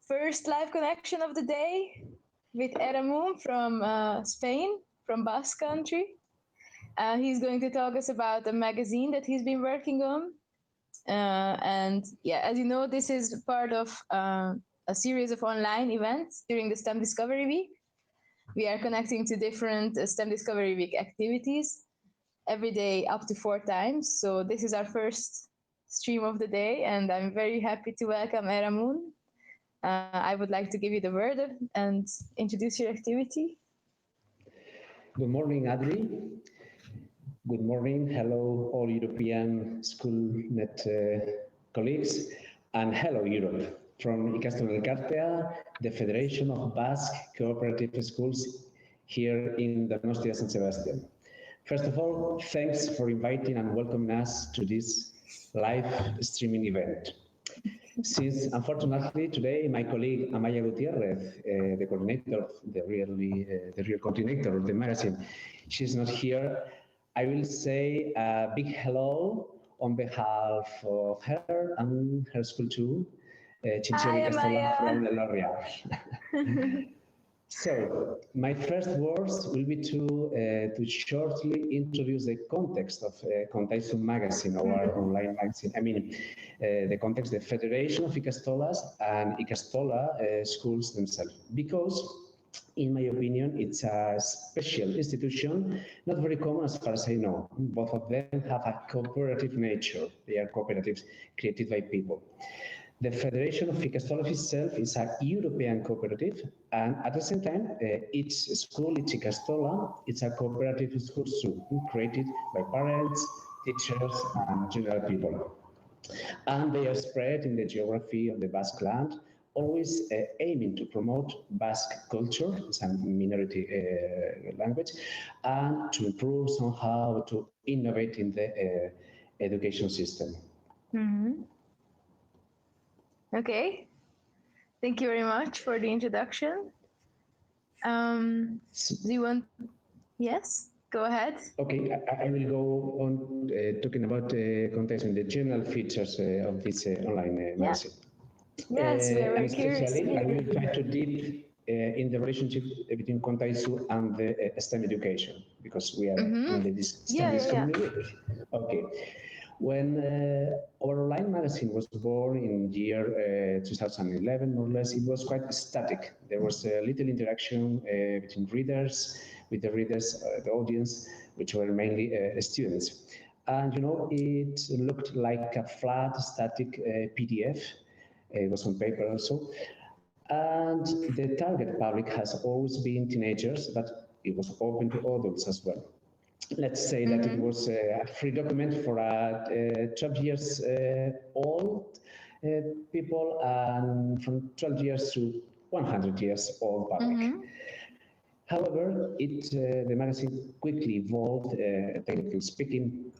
first live connection of the day with Erramun from Spain, from Basque country. He's going to talk us about a magazine that he's been working on. And yeah, as you know, this is part of a series of online events during the STEM Discovery Week. We are connecting to different STEM Discovery Week activities every day up to 4 times. So this is our first stream of the day, and I'm very happy to welcome Erramun. I would like to give you the word and introduce your activity. Good morning, Adri. Good morning. Hello, all European SchoolNet colleagues, and hello, Europe. From Ikastolen Elkartea, the Federation of Basque Cooperative Schools here in Donostia San Sebastian. First of all, thanks for inviting and welcoming us to this live streaming event. Since, unfortunately, today my colleague Amaya Gutierrez, the coordinator of the real coordinator of the magazine, she's not here. I will say a big hello on behalf of her and her school too, Chinchilla Castellan from L'Oréal. So, my first words will be to shortly introduce the context of Kontaizu magazine, our online magazine. I mean, the context, the Federation of Ikastolas and Ikastola schools themselves. Because, in my opinion, it's a special institution, not very common as far as I know. Both of them have a cooperative nature. They are cooperatives created by people. The Federation of Ikastola itself is a European cooperative, and at the same time, each school, each Ikastola, it's a cooperative school too, created by parents, teachers, and general people. And they are spread in the geography of the Basque land, always aiming to promote Basque culture, it's a minority language, and to improve somehow, to innovate in the education system. Mm-hmm. Okay, thank you very much for the introduction. Do you want? Yes, go ahead. Okay, I will go on talking about Kontaizu, the general features of this online magazine. Yes, we are very curious. curious. I will try to deep in the relationship between Kontaizu and the STEM education, because we are in the STEM Discovery Week. Okay. When our online magazine was born in year 2011, more or less, it was quite static. There was a little interaction between readers, with the readers, the audience, which were mainly students. And, you know, it looked like a flat, static PDF. It was on paper also. And the target public has always been teenagers, but it was open to adults as well. Let's say that it was a free document for 12 years old people, and from 12 years to 100 years old public. However, the magazine quickly evolved, technically speaking,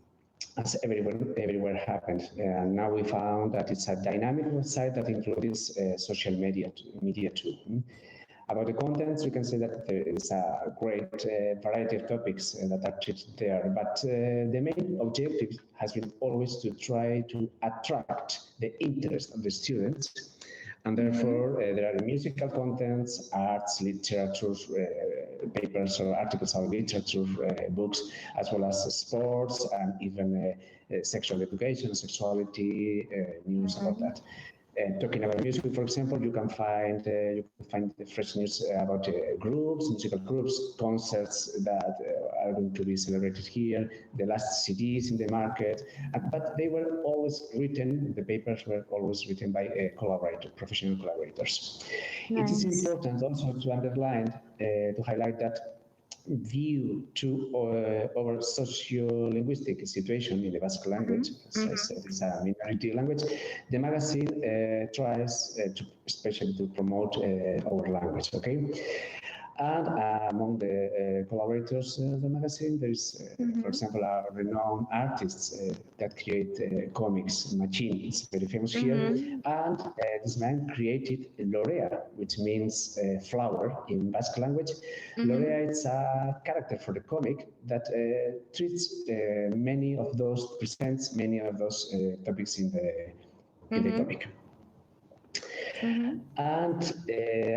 as everywhere happened. And now we found that it's a dynamic website that includes social media too. About the contents, we can say that there is a great variety of topics that are treated there, but the main objective has been always to try to attract the interest of the students, and therefore there are musical contents, arts, literature, papers or articles on literature, books, as well as sports and even sexual education, sexuality, news about that. Talking about music, for example, you can find the fresh news about groups, musical groups, concerts that are going to be celebrated here, the last CDs in the market, but they were always written, the papers were always written by professional collaborators. Nice. It is important also to underline, to highlight that due to our socio-linguistic situation in the Basque language, as I said, it's a minority language, the magazine tries to especially to promote our language, okay? And among the collaborators of the magazine, there is, for example, a renowned artist that create comics, Machine, it's very famous here. And this man created Lorea, which means flower in Basque language. Lorea is a character for the comic that treats presents many of those topics in the comic. And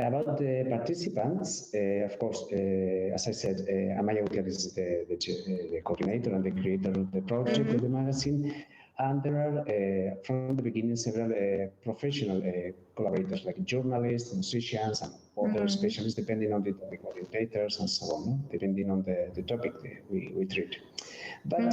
about the participants, of course, as I said, Amaya Gutierrez is the coordinator and the creator of the project of the magazine. And there are, from the beginning, several professional collaborators, like journalists, musicians, and other specialists, depending on the topic, orientators, and so on, depending on the topic we treat. But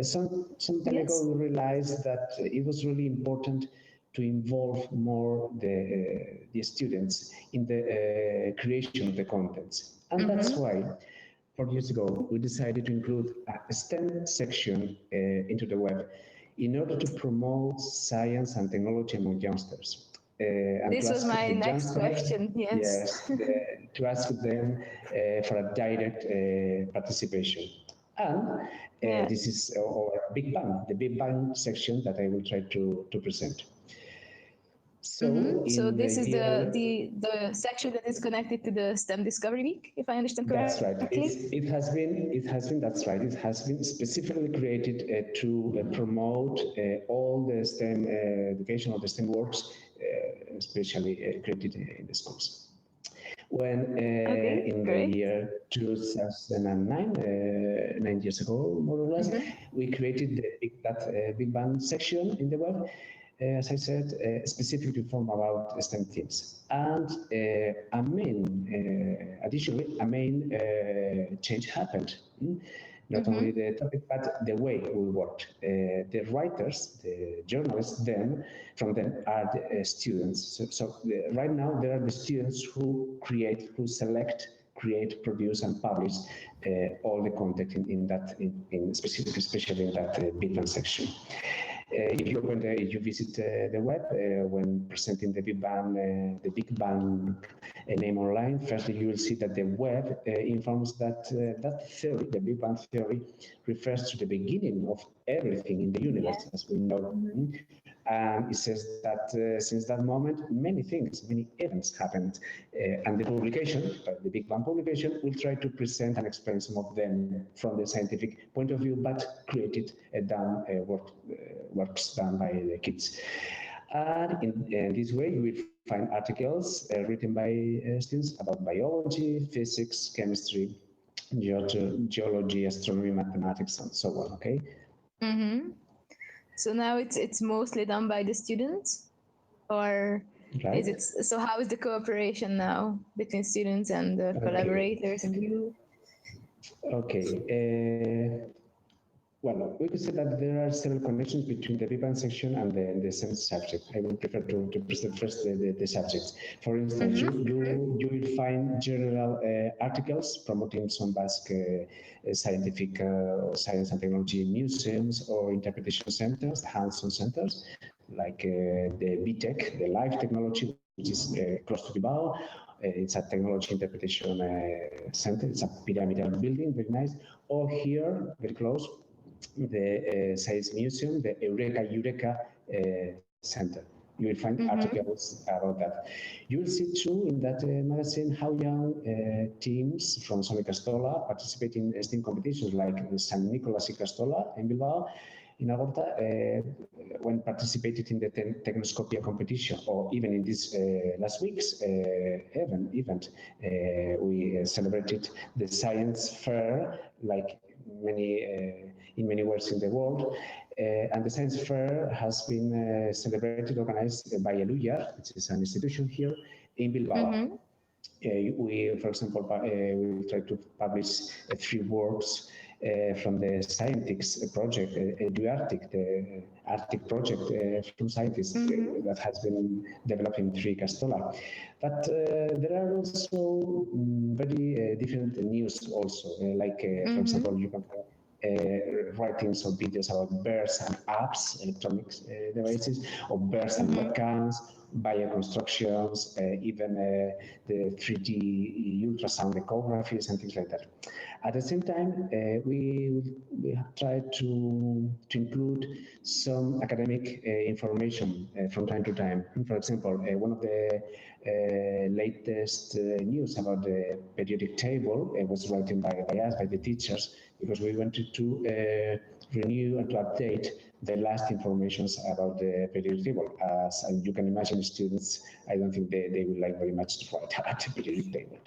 some time ago, we realized that it was really important to involve more the students in the creation of the contents. And that's why 4 years ago, we decided to include a STEM section into the web in order to promote science and technology among youngsters. And this was my next question, yes. To ask them for a direct participation. And this is our Big Bang, the Big Bang section that I will try to present. So, so this is the section that is connected to the STEM Discovery Week, if I understand correctly. That's right. It has been. That's right. It has been specifically created to promote all the STEM education, or the STEM works, especially created in the schools. When in the year 2009, 9 years ago, more or less, we created that Big Bang section in the web. As I said, specifically to inform about STEM themes. And additionally, a main change happened. Not only the topic, but the way we worked. The writers, the journalists, from them are the students. So right now, there are the students who create, who select, create, produce, and publish all the content in specific, especially in that Big Bang section. If you visit the web when presenting the Big Bang name online, firstly you will see that the web informs that that theory, the Big Bang theory, refers to the beginning of everything in the universe, as we know. And it says that since that moment, many things, many events happened, and the publication, the Big Bang publication, will try to present and explain some of them from the scientific point of view, but created works done by the kids. And in this way, you will find articles written by students about biology, physics, chemistry, geology, astronomy, mathematics, and so on. Okay. So now it's mostly done by the students, or is it? So how is the cooperation now between students and the collaborators and you? Okay. Well, we could say that there are several connections between the Big Bang section and the same subject. I would prefer to present first the subjects. For instance, you will find general articles promoting some Basque scientific science and technology museums or interpretation centers, hands-on centers, like the BTEC, the Life Technology, which is close to Bilbao. It's a technology interpretation center. It's a pyramidal building, very nice. Or here, very close, the Science Museum, the Eureka Center. You will find articles about that. You will see too in that magazine how young teams from San Castola participate in STEAM competitions like the San Nicolas y Castola in Bilbao, in Agorta, when participated in the Technoscopia competition, or even in this last week's event, we celebrated the science fair, like in many words in the world. And the science fair has been celebrated, organized by Eluya, which is an institution here in Bilbao. We, for example, we try to publish 3 works from the scientists project, the Arctic project from scientists that has been developed in Castola. But there are also very different news also, like, for example, you can writings or videos about birds and apps, electronics devices, or birds and webcams, bioconstructions, even the 3D ultrasound echographies and things like that. At the same time, we have tried to include some academic information from time to time. For example, one of the latest news about the periodic table was written by us, by the teachers, because we wanted to renew and to update the last informations about the periodic table. As you can imagine, students, I don't think they would like very much to write about the periodic table.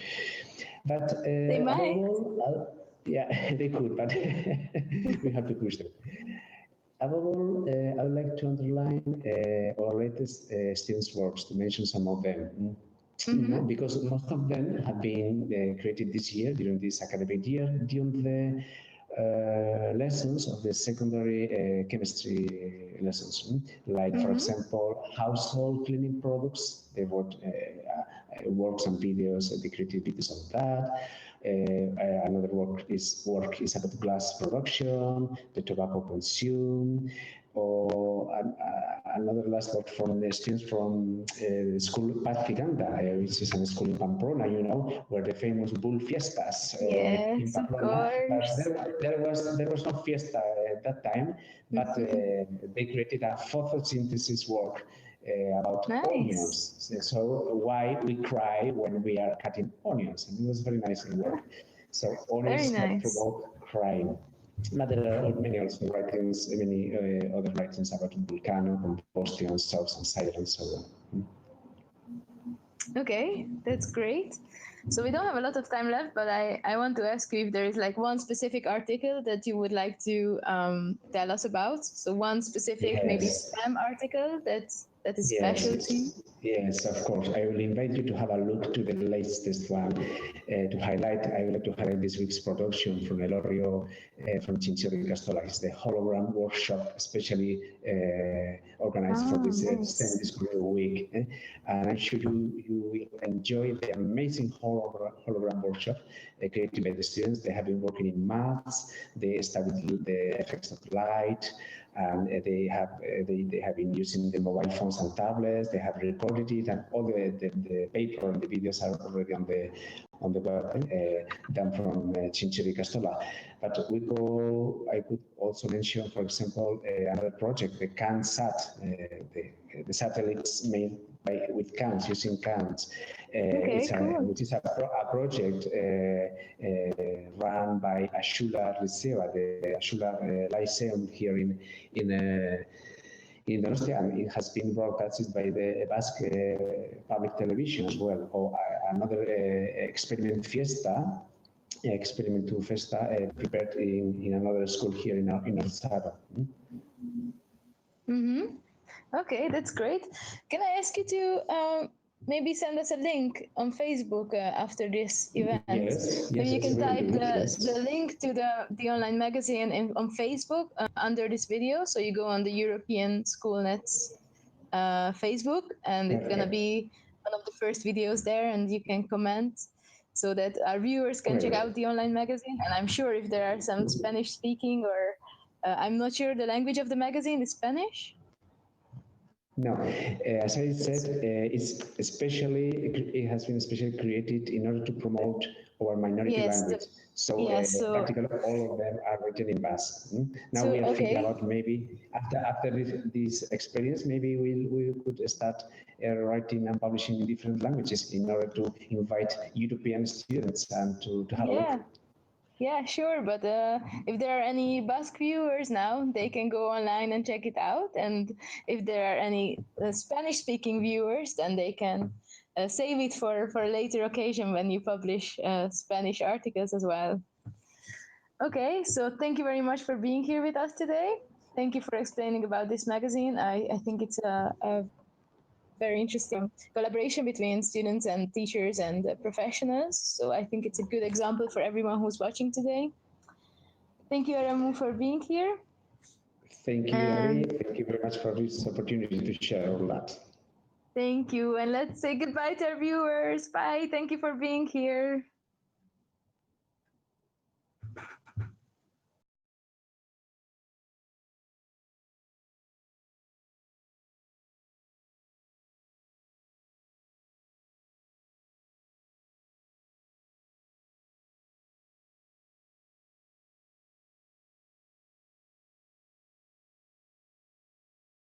But They above might. all, yeah, they could, but we have to push them. Above all, I would like to underline our latest students' works, to mention some of them. Because most of them have been created this year, during this academic year, during the lessons of the secondary chemistry lessons. Like, for example, household cleaning products. They wrote works and videos, they created videos on that. Another work is about glass production, the tobacco consumed, or another last work from the students from the school Basque, which is a school in Pamplona, where the famous bull fiestas in Yes, of Pamplona. But course. there was no fiesta at that time, but they created a photosynthesis work about Nice. onions. So why we cry when we are cutting onions, and it was very nice work. So Very onions that nice. provoke crying. But there are many also writings, many other writings about volcano, combustion, salts, and cider, and so on. Okay, that's great. So we don't have a lot of time left, but I want to ask you if there is like one specific article that you would like to tell us about. So one specific, maybe Yes. spam article that is Yes, special to you. yes, of course. I will invite you to have a look to the latest one. To highlight, I would like to highlight this week's production from Elorrio, from Chinchorro Castola. It's the hologram workshop, especially organized for this Nice. this week. And I'm sure you will enjoy the amazing hologram workshop created by the students. They have been working in maths. They studied the effects of light. And they have been using the mobile phones and tablets. They have recorded it, and all the paper and the videos are already on the web, done from Chinchorro Castola. But I could also mention, for example, another project, the CANSAT, the satellites made with cans, using cans. Okay, cool. Which is a project run by Ashula Liceo, the Ashula Lyceum here in Donostia, and it has been broadcasted by the Basque public television as well. Or another experimental festa prepared in another school here in Orsava. Okay, that's great. Can I ask you to maybe send us a link on Facebook after this event? Yes, Maybe you can we will type do it, yes. the link to the online magazine on Facebook under this video. So you go on the European Schoolnet's Facebook, and it's gonna Perfect. be one of the first videos there, and you can comment so that our viewers can check Great. out the online magazine. And I'm sure if there are some Spanish speaking or I'm not sure the language of the magazine is Spanish. No, as I said, it has been especially created in order to promote our minority Yes, language. So so practically all of them are written in Basque. Now we are thinking okay. about maybe after this experience, maybe we could start writing and publishing in different languages in order to invite European students and to have a look. Yeah, sure. But if there are any Basque viewers now, they can go online and check it out. And if there are any Spanish-speaking viewers, then they can save it for a later occasion when you publish Spanish articles as well. Okay, so thank you very much for being here with us today. Thank you for explaining about this magazine. I think it's a very interesting collaboration between students and teachers and professionals. So I think it's a good example for everyone who's watching today. Thank you, Erramun, for being here. Thank you, Abby. Thank you very much for this opportunity to share all that. Thank you. And let's say goodbye to our viewers. Bye. Thank you for being here.